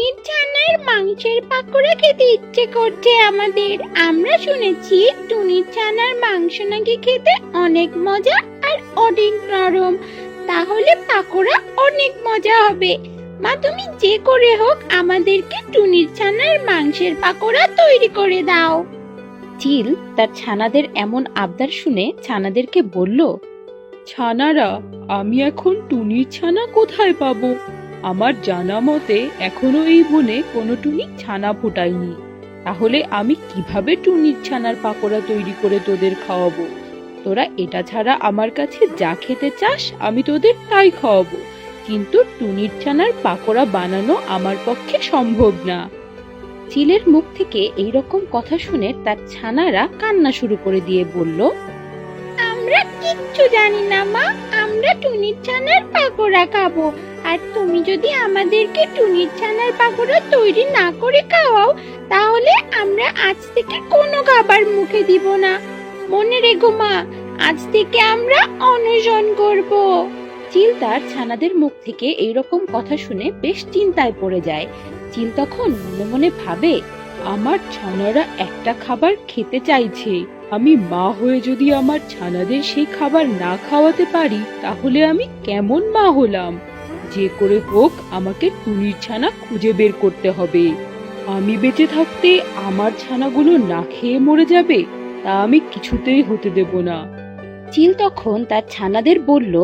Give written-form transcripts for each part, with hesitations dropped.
টুনির ছানার মাংসের পাকোড়া খেতে ইচ্ছে করছে আমাদের। আমরা শুনেছি টুনির ছানার মাংস নাকি খেতে অনেক মজা আর অনেক নরম। তাহলে পাকোড়া অনেক মজা হবে। মা, তুমি যে করে হোক আমাদেরকে টুনির ছানার মাংসের পাকোড়া তৈরি করে দাও। চিল তার ছানাদের এমন আবদার শুনে ছানাদেরকে বলল, ছানারা, আমি এখন টুনির ছানা কোথায় পাবো? আমার জানা মতে এখনো এই বনে কোনো টুনি ছানা ফোটায়নি। তাহলে আমি কিভাবে টুনির ছানার পাকোড়া তৈরি করে তোদের খাওয়াবো? তোরা এটা ছাড়া আমার কাছে যা খেতে চাস আমি তোদের তাই খাওয়াবো, কিন্তু টুনির ছানার পাকোড়া বানানো আমার পক্ষে সম্ভব না। চিলের মুখ থেকে এইরকম কথা শুনে তার ছানারা কান্না শুরু করে দিয়ে বলল, আমরা কিচ্ছু জানি না মা, আমরা টুনির ছানার পাকোড়া খাবো। আর তুমি যদি আমাদেরকে টুনির ছানার পাকোড়া তৈরি না করে খাওয়াও, তাহলে আমরা আজ থেকে কোনো খাবার মুখে দিব না। মনে রেখো মা, আজ থেকে আমরা অনশন করব। চিল তার ছানাদের মুখ থেকে এইরকম কথা শুনে বেশ চিন্তায় পড়ে যায়। চিল তখন মনে মনে ভাবে, আমার ছানারা একটা খাবার খেতে চাইছে, আমি মা হয়ে যদি আমার ছানাদের সেই খাবার না খাওয়াতে পারি তাহলে আমি কেমন মা হলাম? যে করে হোক আমাকে টুনির ছানা খুঁজে বের করতে হবে। আমি বেঁচে থাকতে আমার ছানাগুলো না খেয়ে মরে যাবে, তা আমি কিছুতেই হতে দেব না। চিল তখন তার ছানাদের বলল,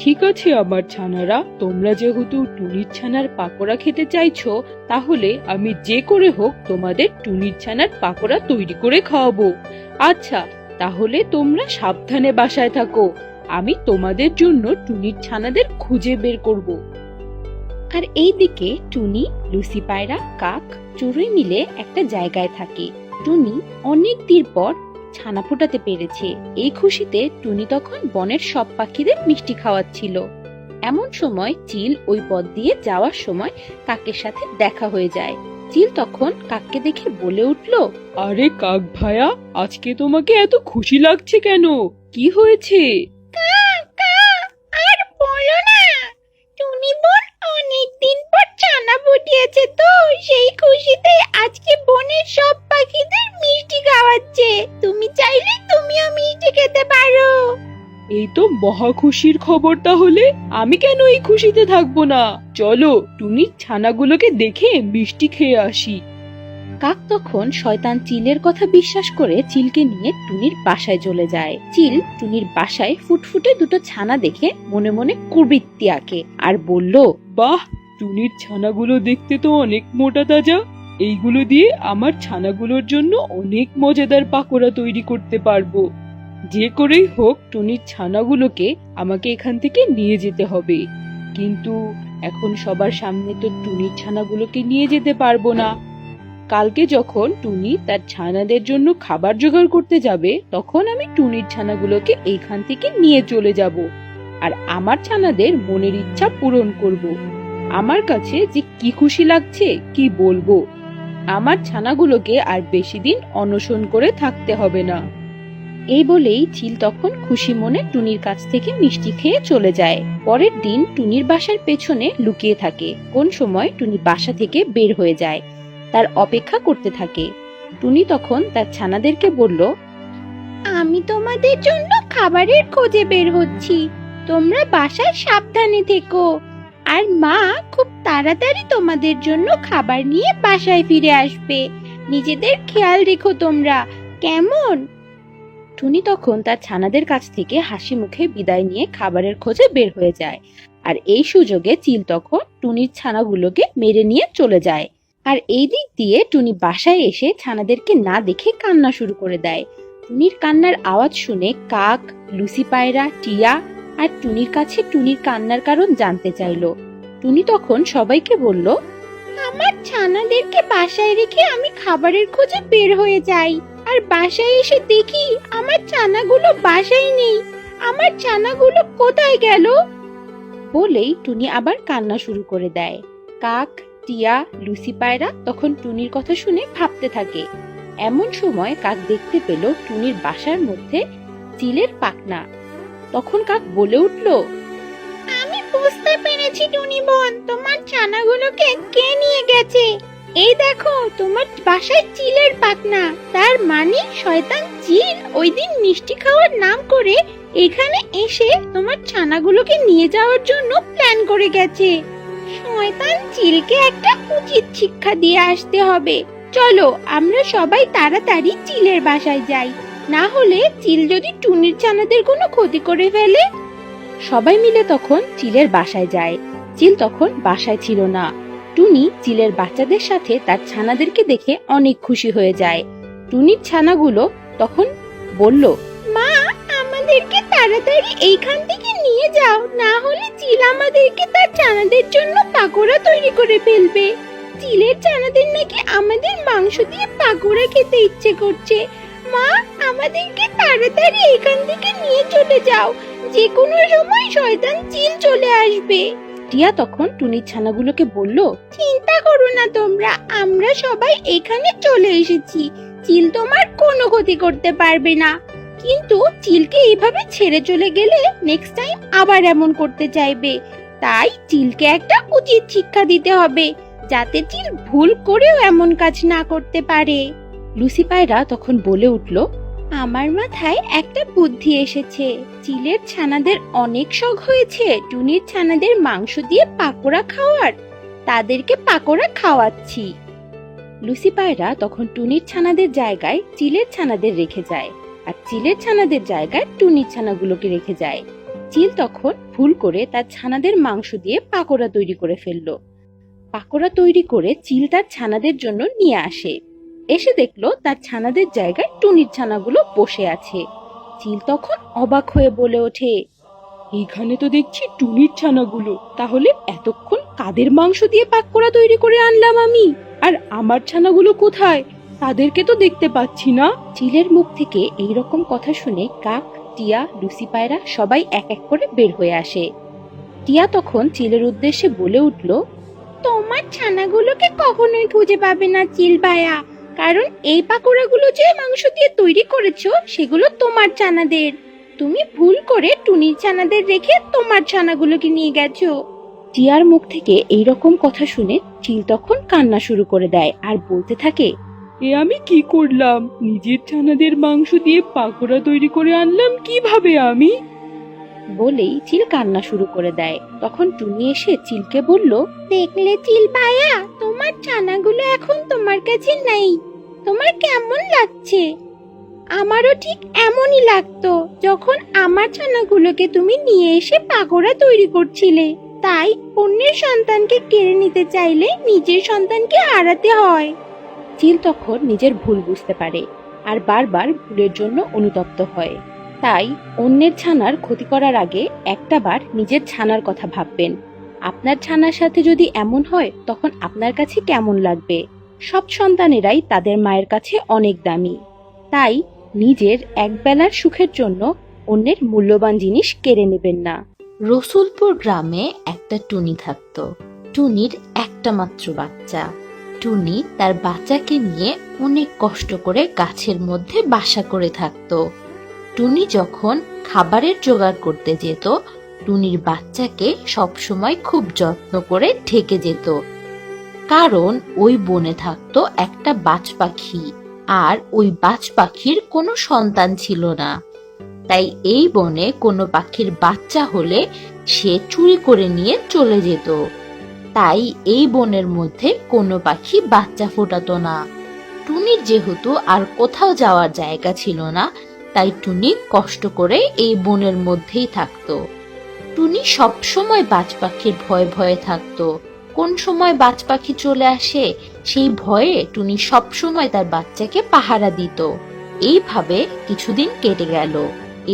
ঠিক আছে আমার ছানারা, তোমরা যেহেতু টুনির ছানার পাকোড়া খেতে চাইছো, তাহলে আমি যে করে হোক তোমাদের টুনির ছানার পাকোড়া তৈরি করে খাওয়াবো। আচ্ছা, তাহলে তোমরা সাবধানে বাসায় থাকো, আমি তোমাদের জন্য টুনির ছানাদের খুঁজে বের করব। আর এইদিকে টুনি, লুসি পায়রা, কাক, চড়ুই মিলে একটা জায়গায় থাকে। টুনি অনেক দিন পর ছানা ফোটাতে পেরেছে। এই খুশিতে টুনি তখন বনের সব পাখিদের মিষ্টি খাওয়াচ্ছিল। এমন সময় চিল ওই পথ দিয়ে যাওয়ার সময় কাকের সাথে দেখা হয়ে যায়। চিল তখন কাককে দেখে বলে উঠল, আরে কাক ভাইয়া, আজকে তোমাকে এত খুশি লাগছে কেন? কি হয়েছে? আর বলো না, টুনি বোন অনেকদিন পর ছানা ফুটিয়েছে, তো সেই খুশিতে আজকে বনের সব পাখিদের মিষ্টি খাওয়াচ্ছে। তুমি চাইলে তুমিও মিষ্টি খেতে পারো। এই তো মহা খুশির খবর, তাহলে আমি কেন এই খুশিতে থাকবো না? চলো টুনির ছানাগুলোকে দেখে মিষ্টি খেয়ে আসি। কাক তখন শয়তান চিলের কথা বিশ্বাস করে চিলকে নিয়ে টুনির বাসায় চলে যায়। চিল টুনির বাসায় ফুটফুটে দুটো ছানা দেখে মনে মনে কুবৃত্তি আঁকে আর বলল, বাহ, টুনির ছানাগুলো দেখতে তো অনেক মোটা তাজা। এইগুলো দিয়ে আমার ছানাগুলোর জন্য অনেক মজাদার পাকোড়া তৈরি করতে পারবো। যে করেই হোক টুনির ছানাগুলোকে আমাকে এখান থেকে নিয়ে যেতে হবে। কিন্তু এখন সবার সামনে তো টুনির ছানাগুলোকে নিয়ে যেতে পারবো না। কালকে যখন টুনি তার ছানাদের জন্য খাবার জোগাড় করতে যাবে, তখন আমি টুনির ছানাগুলোকে এইখান থেকে নিয়ে চলে যাব আর আমার ছানাদের মনের ইচ্ছা পূরণ করব। আমার কাছে যে কি খুশি লাগছে কি বলবো। আমার ছানাগুলোকে আর বেশি দিন অনশন করে থাকতে হবে না। এই বলেই চিল তখন খুশি মনে টুনির কাছ থেকে মিষ্টি খেয়ে চলে যায়। পরের দিন টুনির বাসার পেছনে লুকিয়ে থাকে। কোন সময় টুনি বাসা থেকে বের হয়ে যায়, তার অপেক্ষা করতে থাকে। টুনি তখন তার ছানাদেরকে বলল, আমি তোমাদের জন্য খাবারের খোঁজে বের হচ্ছি, তোমরা বাসায় সাবধানে থেকো। আর মা খুব তাড়াতাড়ি তোমাদের জন্য খাবার নিয়ে বাসায় ফিরে আসবে। নিজেদের খেয়াল রেখো তোমরা, কেমন? টুনি তখন তার ছানাদের কাছ থেকে হাসি মুখে বিদায় নিয়ে খাবারের খোঁজে বের হয়ে যায়। আর এই সুযোগে চিল তখন টুনির ছানাগুলোকে মেরে নিয়ে চলে যায়। আর এই দিক দিয়ে টুনি বাসায় এসে ছানাদেরকে না দেখে কান্না শুরু করে দেয়। টুনির কান্নার আওয়াজ শুনে কাক, লুসি পায়রা, টিয়া আর টুনির কাছে টুনির কান্নার কারণ জানতে চাইলো। টুনি তখন সবাইকে বলল, আমার ছানাদেরকে বাসায় রেখে আমি খাবারের খোঁজে বের হয়ে যাই, আর বাসায় এসে দেখি আমার ছানাগুলো বাসায় নেই। আমার ছানাগুলো কোথায় গেল? বলেই টুনি আবার কান্না শুরু করে দেয়। কাক, টিয়া, লুসি পায়রা তখন টুনির কথা শুনে ভাবতে থাকে। এমন সময় কাক দেখতে পেল টুনির বাসার মধ্যে চিলের পাখনা। তখন কাক বলে উঠল, আমি বুঝতে পেরেছি টুনি বোন, তোমার ছানাগুলোকে কে নিয়ে গেছে? এই দেখো তোমার বাসায় চিলের পাখনা, তার মানে শয়তান চিল ওই দিন মিষ্টি খাওয়ার নাম করে এখানে এসে তোমার ছানাগুলোকে নিয়ে যাওয়ার জন্য প্ল্যান করে গেছে। শয়তান চিলকে একটা উচিত শিক্ষা দিয়ে আসতে হবে। চলো আমরা সবাই তাড়াতাড়ি চিলের বাসায় যাই, না হলে চিল যদি টুনির ছানাদের কোনো ক্ষতি করে ফেলে। সবাই মিলে তখন চিলের বাসায় যায়। চিল তখন বাসায় ছিল না। টুনি চিলের বাচ্চাদের সাথে তার ছানাদেরকে দেখে অনেক খুশি হয়ে যায়। টুনির ছানাগুলো তখন বলল, মা, আমাদেরকে তাড়াতাড়ি এইখান থেকে নিয়ে যাও, না হলে চিল আমাদেরকে তার ছানাদের জন্য পাকোড়া তৈরি করে ফেলবে। চিলের ছানাদের নাকি আমাদের মাংস দিয়ে পাকোড়া খেতে ইচ্ছে করছে। মা, আমাদেরকে তাড়াতাড়ি এখান থেকে নিয়ে চলে যাও, যে কোনো সময় শয়তান চিল চলে আসবে। টিয়া তখন টুনির ছানাগুলোকে বলল, চিন্তা করো না তোমরা, আমরা সবাই এখানে চলে এসেছি। চিল তোমার কোনো ক্ষতি করতে পারবে না। কিন্তু চিলকে এইভাবে ছেড়ে চলে গেলে নেক্সট টাইম আবার এমন করতে চাইবে। তাই চিলকে একটা উচিত শিক্ষা দিতে হবে, যাতে চিল ভুল করেও এমন কাজ না করতে পারে। লুসি পায়রা তখন বলে উঠল, আমার মাথায় একটা বুদ্ধি এসেছে। চিলের ছানাদের অনেক শখ হয়েছে টুনির ছানাদের মাংস দিয়ে পাকোড়া খাওয়ার, তাদেরকে পাকোড়া খাওয়াচ্ছি। লুসি পায়রা তখন টুনির ছানাদের জায়গায় চিলের ছানাদের রেখে যায়, আর চিলের ছানাদের জায়গায় টুনির ছানাগুলোকে রেখে যায়। চিল তখন ভুল করে তার ছানাদের মাংস দিয়ে পাকোড়া তৈরি করে ফেললো। পাকোড়া তৈরি করে চিল তার ছানাদের জন্য নিয়ে আসে। এসে দেখলো তার ছানাদের জায়গায় টুনির ছানাগুলো বসে আছে। চিল তখন অবাক হয়ে বলে ওঠে, এখানে তো দেখছি টুনির ছানাগুলো, তাহলে এতক্ষণ কাদের মাংস দিয়ে পাকোড়া তৈরি করে আনলাম আমি? আর আমার ছানাগুলো কোথায়? তাদেরকে তো দেখতে পাচ্ছি না। চিলের মুখ থেকে এইরকম কথা শুনে কাক, টিয়া, লুসি পায়রা সবাই এক এক করে বের হয়ে আসে। টিয়া তখন চিলের উদ্দেশ্যে বলে উঠল, তোমার ছানাগুলোকে কখনোই খুঁজে পাবে না চিল ভাইয়া, কারণ এই পাকোড়াগুলো যে মাংস দিয়ে তৈরি করেছো সেগুলো তোমার ছানাদের। তুমি ভুল করে টুনির ছানাদের রেখে তোমার ছানাগুলোকে নিয়ে গেছো। টিয়ার মুখ থেকে এইরকম কথা শুনে চিল তখন কান্না শুরু করে দেয় আর বলতে থাকে, এ আমি কি করলাম? নিজের ছানাদের মাংস দিয়ে পাকোড়া তৈরি করে আনলাম কিভাবে আমি? বলেই চিল কান্না শুরু করে দেয়। তখন টুনি এসে চিলকে বলল, দেখলে চিল ভাইয়া, তোমার ছানাগুলো এখন তোমার কাছে নেই। তোমার কেমন লাগছে? আমারও ঠিক এমনই লাগতো যখন আমার ছানাগুলোকে তুমি নিয়ে এসে পাকোড়া তৈরি করছিলে। তাই অন্যের সন্তানকে কেড়ে নিতে চাইলে নিজের সন্তানকে হারাতে হয়। চিল তখন নিজের ভুল বুঝতে পারে আর বারবার ভুলের জন্য অনুতপ্ত হয়। তাই অন্যের ছানার ক্ষতি করার আগে একটাবার নিজের ছানার কথা ভাববেন। আপনার ছানার সাথে যদি এমন হয় তখন আপনার কাছে কেমন লাগবে? সব সন্তানেরাই তাদের মায়ের কাছে অনেক দামি। তাই নিজের একবেলার সুখের জন্য অন্যের মূল্যবান জিনিস কেড়ে নেবেন না। রসুলপুর গ্রামে একটা টুনি থাকতো। টুনির একটা মাত্র বাচ্চা। টুনি তার বাচ্চাকে নিয়ে অনেক কষ্ট করে গাছের মধ্যে বাসা করে থাকতো। টুনি যখন খাবারের জোগাড় করতে যেত, টুনির বাচ্চাকে সবসময় খুব যত্ন করে ঢেকে যেত, কারণ ওই বনে থাকতো একটা বাজ পাখি, আর ওই বাজ পাখির কোনো সন্তান ছিল না। তাই এই বনে কোনো পাখির বাচ্চা হলে সে চুরি করে নিয়ে চলে যেত। তাই এই বনের মধ্যে কোনো পাখি বাচ্চা ফোটাতো না। টুনির যেহেতু আর কোথাও যাওয়ার জায়গা ছিল না, তাই টুনি কষ্ট করে এই বনের মধ্যেই থাকতো। টুনি সব সময় বাজ পাখির ভয়ে ভয়ে থাকতো। কোন সময় বাজ পাখি চলে আসে সেই ভয়ে টুনি সব সময় তার বাচ্চাকে পাহারা দিত। এইভাবে কিছুদিন কেটে গেল।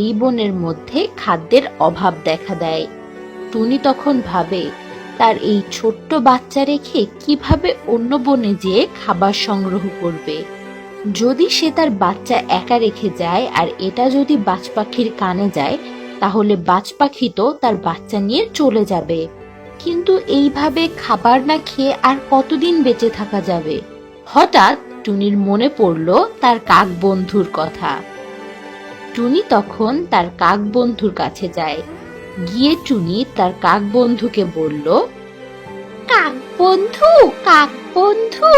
এই বনের মধ্যে খাদ্যের অভাব দেখা দেয়। টুনি তখন ভাবে, তার এই ছোট্ট বাচ্চা রেখে কিভাবে অন্য বনে যেয়ে খাবার সংগ্রহ করবে। যদি সে তার বাচ্চা একা রেখে যায় আর এটা যদি বাজ পাখির কানে যায়, তাহলে বাজ পাখি তো তার বাচ্চা নিয়ে চলে যাবে। কিন্তু এইভাবে খাবার না খেয়ে আর কতদিন বেঁচে থাকা যাবে? হঠাৎ টুনির মনে পড়ল তার কাক বন্ধুর কথা। টুনি তখন তার কাক বন্ধুর কাছে যায়। গিয়ে টুনি তার কাক বন্ধুকে বলল, কাক বন্ধু, কাক বন্ধু।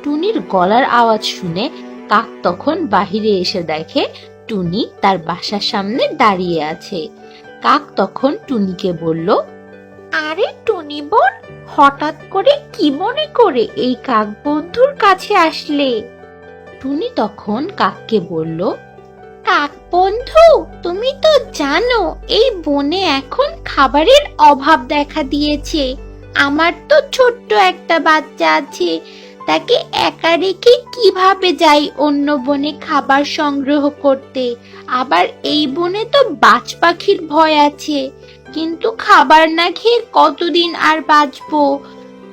টুনির গলার আওয়াজ শুনে কাক তখন বাহিরে এসে দেখে টুনি তার বাসার সামনে দাঁড়িয়ে আছে। কাক তখন টুনিকে বলল, আরে টুনি বোন, হঠাৎ করে কি মনে করে এই কাক বন্ধুর কাছে আসলে? টুনি তখন কাককে বলল, কাক বন্ধু, তুমি তো জানো এই বনে এখন খাবারের অভাব দেখা দিয়েছে। আমার তো ছোট্ট একটা বাচ্চা আছে, তাকে একা রেখে কিভাবে যাই অন্য বনে খাবার সংগ্রহ করতে? আবার এই বনে তো বাজ পাখির ভয় আছে, কিন্তু খাবার না খেয়ে কতদিন আর বাঁচবো?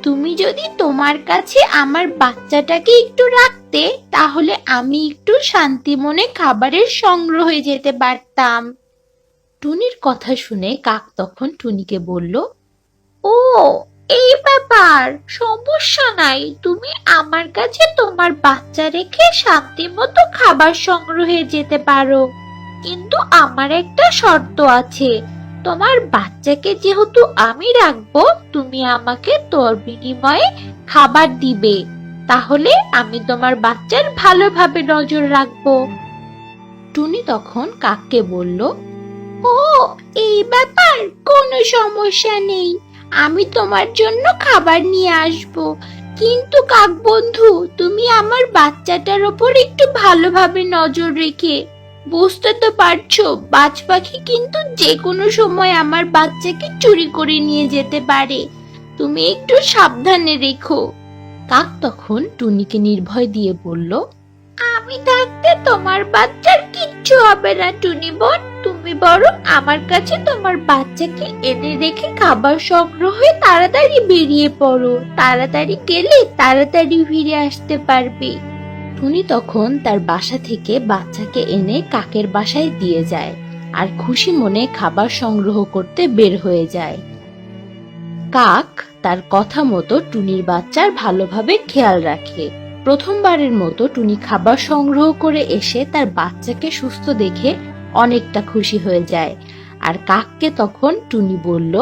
তুমি যদি তোমার কাছে আমার বাচ্চাটাকে একটু রাখতে, তাহলে আমি একটু শান্তি মনে খাবারের সংগ্রহে যেতে পারতাম। টুনির কথা শুনে কাক তখন টুনিকে বলল, ও এই ব্যাপার, সমস্যা নাই, তুমি আমার কাছে তোমার বাচ্চা রেখে শান্তি মতো খাবার সংগ্রহে যেতে পারো, কিন্তু আমার একটা শর্ত আছে। তোমার বাচ্চাকে যেহেতু আমি রাখবো, তুমি আমাকে তোর বিনিময়ে খাবার দিবে, তাহলে আমি তোমার বাচ্চার ভালোভাবে নজর রাখবো। টুনি তখন কাককে বলল, ও এই ব্যাপার, কোনো সমস্যা নেই, আমি তোমার জন্য খাবার নিয়ে আসব, কিন্তু কাক বন্ধু, তুমি আমার বাচ্চাটার ওপর একটু ভালোভাবে নজর রেখে, বুঝতে তো পারছো বাজ পাখি কিন্তু যে কোনো সময় আমার বাচ্চাকে চুরি করে নিয়ে যেতে পারে, তুমি একটু সাবধানে রেখো। কাক তখন টুনিকে নির্ভয় দিয়ে বলল, আমি থাকতে তোমার বাচ্চার কিচ্ছু হবে না টুনি বোন, তুমি বরং আমার কাছে তোমার বাচ্চাকে এনে রেখে খাবার সংগ্রহে তাড়াতাড়ি বেরিয়ে পড়ো, তাড়াতাড়ি গেলে তাড়াতাড়ি ফিরে আসতে পারবে। টুনি তখন তার বাসা থেকে বাচ্চাকে এনে কাকের বাসায় দিয়ে যায় আর খুশি মনে খাবার সংগ্রহ করতে বের হয়ে যায়। কাক তার কথা মতো টুনির বাচ্চার ভালোভাবে খেয়াল রাখে। প্রথমবারের মতো টুনি খাবার সংগ্রহ করে এসে তার বাচ্চাকে সুস্থ দেখে অনেকটা খুশি হয়ে যায়। আর কাককে তখন টুনি বলল,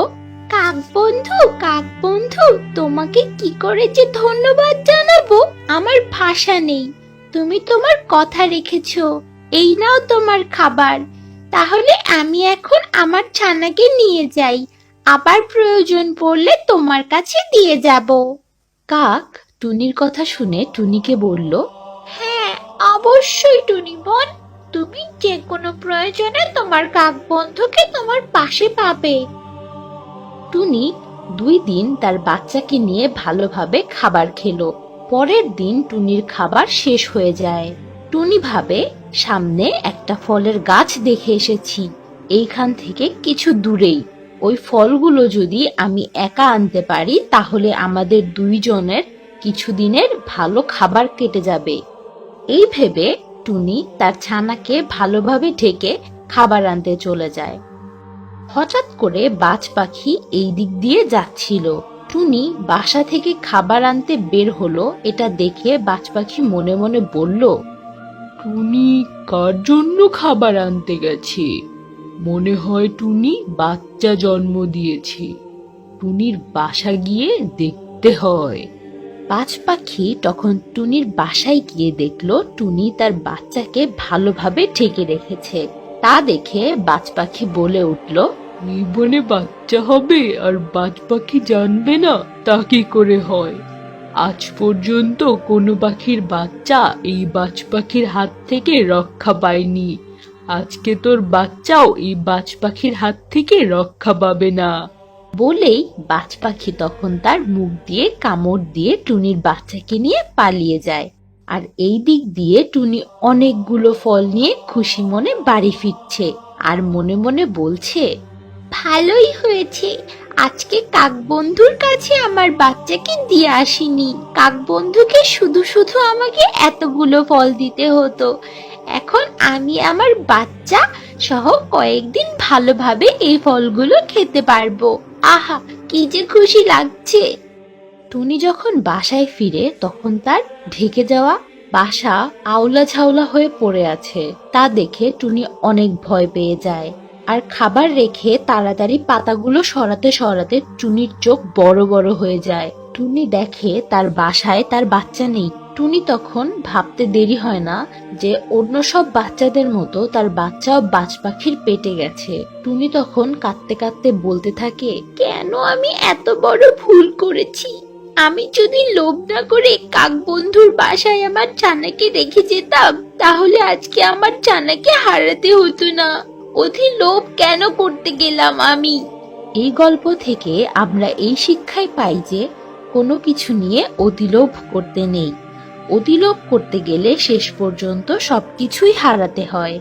কাক বন্ধু, কাক বন্ধু, তোমাকে কি করে যে ধন্যবাদ জানাবো আমার ভাষা নেই। তুমি তোমার কথা রেখেছো, এই নাও তোমার খাবার। তাহলে আমি এখন আমার ছানাকে নিয়ে যাই, আবার প্রয়োজন পড়লে তোমার কাছে দিয়ে যাব। কাক টুনির কথা শুনে টুনিকে বলল, হ্যাঁ অবশ্যই টুনি বোন, তুমি যে কোনো প্রয়োজনে তোমার কাক বন্ধুকে তোমার পাশে পাবে। টুনি 2 দিন তার বাচ্চাকে নিয়ে ভালোভাবে খাবার খেলো। পরের দিন টুনির খাবার শেষ হয়ে যায়। টুনি ভাবে, সামনে একটা ফলের গাছ দেখে এসেছি, এইখান থেকে কিছু দূরেই। ওই ফলগুলো যদি আমি একা আনতে পারি, তাহলে আমাদের 2 জনের কিছুদিনের ভালো খাবার কেটে যাবে। এই ভেবে টুনি তার ছানাকে ভালোভাবে ঢেকে খাবার আনতে চলে যায়। হঠাৎ করে বাজ পাখি এই দিক দিয়ে যাচ্ছিল। টুনি বাসা থেকে খাবার আনতে বের হলো, এটা দেখে বাজ পাখি মনে মনে বলল, টুনি কার জন্য খাবার আনতে গেছে? মনে হয় টুনি বাচ্চা জন্ম দিয়েছে। টুনির বাসা গিয়ে দেখতে হয়। বাজ পাখি তখন টুনির বাসায় গিয়ে দেখলো টুনি তার বাচ্চাকে ভালোভাবে ঢেকে রেখেছে। তা দেখে বাজ পাখি বলে উঠল, এই বনে বাচ্চা হবে আর বাজ পাখি জানবে না, তা কি করে হয়? আজ পর্যন্ত কোনো পাখির বাচ্চা এই বাজ পাখির হাত থেকে রক্ষা পায়নি। আজকে তোর বাচ্চাও এই বাজ পাখির হাত থেকে রক্ষা পাবে না। বলেই বাজ পাখি তখন তার মুখ দিয়ে কামড় দিয়ে টুনির বাচ্চাকে নিয়ে পালিয়ে যায়। আর এই দিক দিয়ে টুনি অনেকগুলো ফল নিয়ে খুশি মনে বাড়ি ফিরছে আর মনে মনে বলছে, ভালোই হয়েছে, আজকে কাক বন্ধুর কাছে আমার বাচ্চাকে দিয়ে আসিনি। কাক বন্ধুকে শুধু শুধু আমাকে এতগুলো ফল দিতে হতো, এখন আমি আমার বাচ্চা সহ কয়েকদিন ভালোভাবে এই ফলগুলো খেতে পারবো। আহা, কি যে খুশি লাগছে। টুনি যখন বাসায় ফিরে তখন তার ঢেকে যাওয়া বাসা আউলা ঝাউলা হয়ে পড়ে আছে। তা দেখে টুনি অনেক ভয় পেয়ে যায়। আর খাবার রেখে তাড়াতাড়ি পাতাগুলো সরাতে সরাতে টুনির চোখ বড় বড় হয়ে যায়। টুনি দেখে তার বাসায় তার বাচ্চা নেই। টুনি তখন ভাবতে দেরি হয় না যে অন্য সব বাচ্চাদের মতো তার বাচ্চাও বাজ পাখির পেটে গেছে। টুনি তখন কাঁদতে কাঁদতে বলতে থাকে, কেন আমি এত বড় ভুল করেছি? আমি যদি লোভ না করে কাক বন্ধুর বাসায় আমার ছানাকে রেখে যেতাম, তাহলে আজকে আমার ছানাকে হারাতে হতো না। অতি লোভ কেন করতে গেলাম আমি? এই গল্প থেকে আমরা এই শিক্ষাই পাই যে কোনো কিছু নিয়ে অতিলোভ করতে নেই। অতিলোভ করতে গেলে শেষ পর্যন্ত সবকিছুই হারাতে হয়।